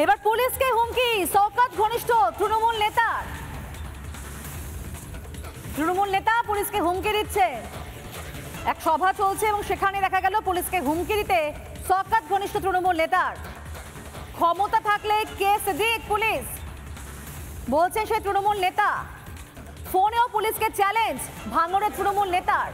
এবার পুলিশকে হুমকি শওকত ঘনিষ্ঠ তৃণমূল নেতা পুলিশকে হুমকি দিচ্ছে। এক সভা চলছে এবং সেখানে দেখা গেল পুলিশকে হুমকি দিতে শওকত ঘনিষ্ঠ তৃণমূল নেতার। ক্ষমতা থাকলে কেস দিক পুলিশ, বলছে সেই তৃণমূল নেতা। ফোনেও পুলিশকে চ্যালেঞ্জ ভাঙড়ের তৃণমূল নেতার।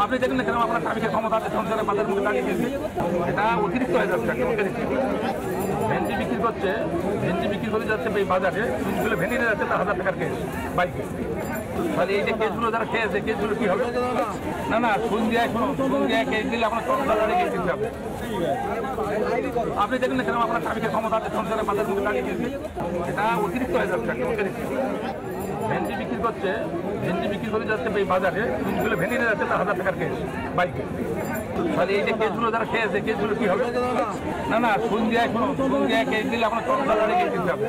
আপনি দেখেন না কেন আপনার স্বামীকে ক্ষমতা সংসারে বাজার মুখে দাঁড়িয়ে দিয়েছে, এটা অতিরিক্ত হয়ে যাচ্ছে। ভেন্ডি বিক্রি করছে, ভেন্ডি বিক্রি করে যাচ্ছে এই বাজারে, ভেন্ডি নিয়ে যাচ্ছে 10,000 টাকার কেস বাইকে। তাহলে এই যে কেসগুলো যারা খেয়েছে কেসগুলো কি হবে? না সন্ধ্যায় কেস দিলে আপনার সংসার দাঁড়িয়ে গিয়ে দিতে হবে। আপনি দেখেন না কেন আপনার স্বামীকে ক্ষমতা সংসারে বাজার মুখে দাঁড়িয়ে দিয়েছে, এটা অতিরিক্ত হয়ে যাচ্ছে। ভেন্ডি বিক্রি করছে, ভেন্ডি বিক্রি করে যাচ্ছে এই বাজারে, ভেন্ডি নিয়ে যাচ্ছে 10,000 টাকার কেস বাইকে। তাহলে এই যে কেসগুলো যারা খেয়েছে কেসগুলো কি হবে? না সন্ধ্যায় কেস দিলে আপনার সংসার দাঁড়িয়ে গিয়ে দিতে হবে।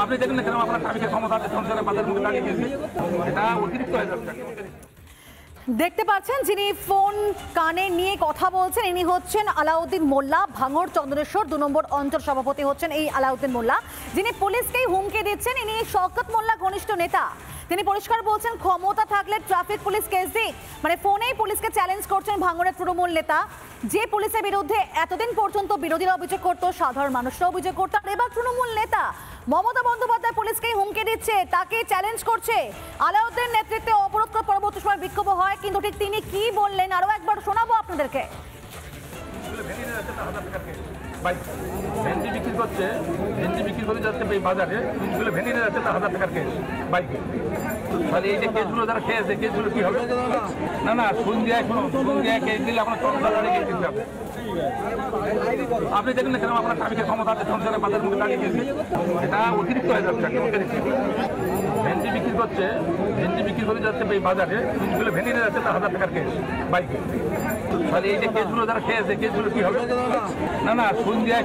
আপনি দেখেন না কেন আপনার স্বামীকে ক্ষমতা সংসারে বাজার মুখে দাঁড়িয়ে দিয়েছে, এটা অতিরিক্ত হয়ে যাচ্ছে। দেখতে পাচ্ছেন যিনি ফোন কানে নিয়ে কথা বলছেন ইনি হচ্ছেন আলাউদ্দিন মোল্লা, ভাঙড় চন্দ্রেশ্বর 2 নম্বর অঞ্চল সভাপতি হচ্ছেন এই আলাউদ্দিন মোল্লা, যিনি পুলিশকেই হুমকি দিচ্ছেন। ইনি শওকত মোল্লা ঘনিষ্ঠ নেতা। তিনি পরিষ্কার বলছেন ক্ষমতা থাকলে ট্রাফিক পুলিশ কেস দিক, মানে ফোনেই পুলিশকে চ্যালেঞ্জ করছেন ভাঙড়ের তৃণমূল নেতা। যে পুলিশের বিরুদ্ধে এতদিন পর্যন্ত বিরোধীরা অভিযোগ করতো, সাধারণ মানুষরা অভিযোগ করতো, আর এবার তৃণমূল নেতা মমতা বন্দ্যোপাধ্যায় পুলিশকেই হুমকি দিচ্ছে, তাকে চ্যালেঞ্জ করছে। আলাউদ্দিন নেতৃত্বে অবরোধ করে পরবর্তী সময় বিক্ষোভ হয়, কিন্তু ঠিক তিনি কি বললেন আরো একবার শোনাবো আপনাদেরকে। ভেন্ডি বিক্রি করছে, ভেন্ডি বিক্রি করে যাচ্ছে এই বাজারে, ভেন্ডি নিয়ে যাচ্ছে 10,000 টাকার কেস বাইকে। তাহলে এই যে কেসগুলো যারা খেয়েছে কেসগুলো কি হবে? না সন্ধ্যায় কেস দিলে আপনার সংসার দাঁড়িয়ে গিয়ে দিতে হবে। আপনি দেখেন না কেন আপনার স্বামীকে ক্ষমতা সংসারে বাজার মুখে দাঁড়িয়ে দিয়েছে, এটা অতিরিক্ত হয়ে যাচ্ছে। ভেন্ডি বিক্রি করছে, ভেন্ডি বিক্রি করে যাচ্ছে এই বাজারে, ভেন্ডি নিয়ে যাচ্ছে 10,000 টাকার কেস বাইকে। তাহলে এই যে কেসগুলো যারা খেয়েছে কেসগুলো কি হবে? না সন্ধ্যায়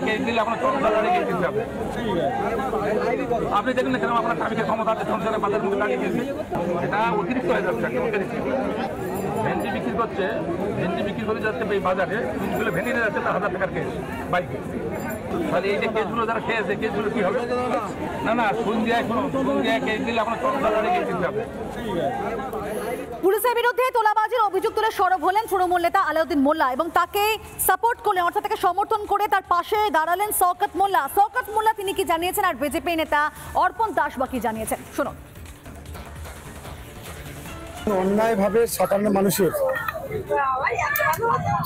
কেস দিলে আপনার সংসার দাঁড়িয়ে গিয়ে দিতে হবে। আপনি দেখেন না কেন আপনার স্বামীকে ক্ষমতা সংসারে বাজার মুখে দাঁড়িয়ে দিয়েছে, এটা অতিরিক্ত হয়ে যাচ্ছে। ভেন্ডি বিক্রি করছে, ভেন্ডি বিক্রি করে যাচ্ছে এই বাজারে, ভেন্ডি নিয়ে যাচ্ছে 10,000 টাকার কেস বাইকে। তাহলে এই যে কেসগুলো যারা খেয়েছে কেসগুলো কি হবে? না সন্ধ্যায় কেস দিলে আপনার সংসার দাঁড়িয়ে গিয়ে দিতে হবে। পুলিশের বিরুদ্ধে তোলাবাজির অভিযোগ তুলে সরব হলেন তৃণমূল নেতা আলাউদ্দিন মোল্লা এবং তাকে সাপোর্ট করলেন, অর্থাৎ তাকে সমর্থন করে তার পাশে দাঁড়ালেন শওকত মোল্লা। তিনি কি জানিয়েছেন আর বিজেপি নেতা অর্পণ দাস বা কি জানিয়েছেন শুনুন। অন্যায়ভাবে সাধারণ মানুষের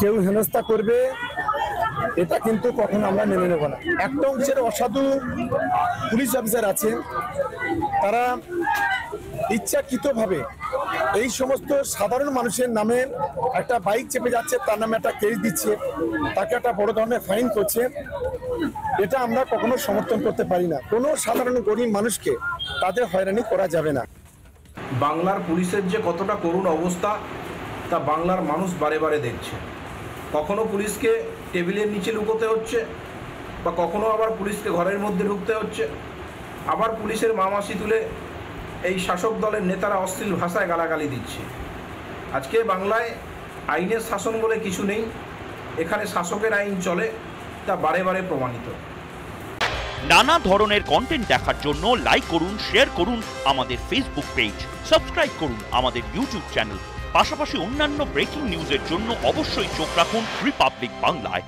কেউ হেনস্থা করবে, এটা কিন্তু কখনো আমরা মেনে নেব না। একটা অংশের অসাধু পুলিশ অফিসার আছে, তারা ইচ্ছাকৃতভাবে এই সমস্ত সাধারণ মানুষের নামে একটা বাইক চেপে যাচ্ছে, তার নামে একটা কেস দিচ্ছে, তাকে একটা বড় ধরনের ফাইন করছে। এটা আমরা কখনো সমর্থন করতে পারি না। কোনো সাধারণ গরিব মানুষকে তাদের হয়রানি করা যাবে না। বাংলার পুলিশের যে কতটা করুণ অবস্থা তা বাংলার মানুষ বারে বারে দেখছে। কখনো পুলিশকে টেবিলের নিচে লুকোতে হচ্ছে, বা কখনো আবার পুলিশকে ঘরের মধ্যে ঢুকতে হচ্ছে, আবার পুলিশের মামাসি তুলে এই শাসক দলের নেতারা অশ্লীল ভাষায় গালাগালি দিচ্ছে। আজকে বাংলায় আইনের শাসন বলে কিছু নেই, এখানে শাসকের আইন চলে, তা বারে বারে প্রমাণিত। নানা ধরনের কন্টেন্ট দেখার জন্য লাইক করুন, শেয়ার করুন আমাদের ফেসবুক পেজ, সাবস্ক্রাইব করুন আমাদের ইউটিউব চ্যানেল। পাশাপাশি অন্যান্য ব্রেকিং নিউজের জন্য অবশ্যই চোখ রাখুন রিপাবলিক বাংলায়।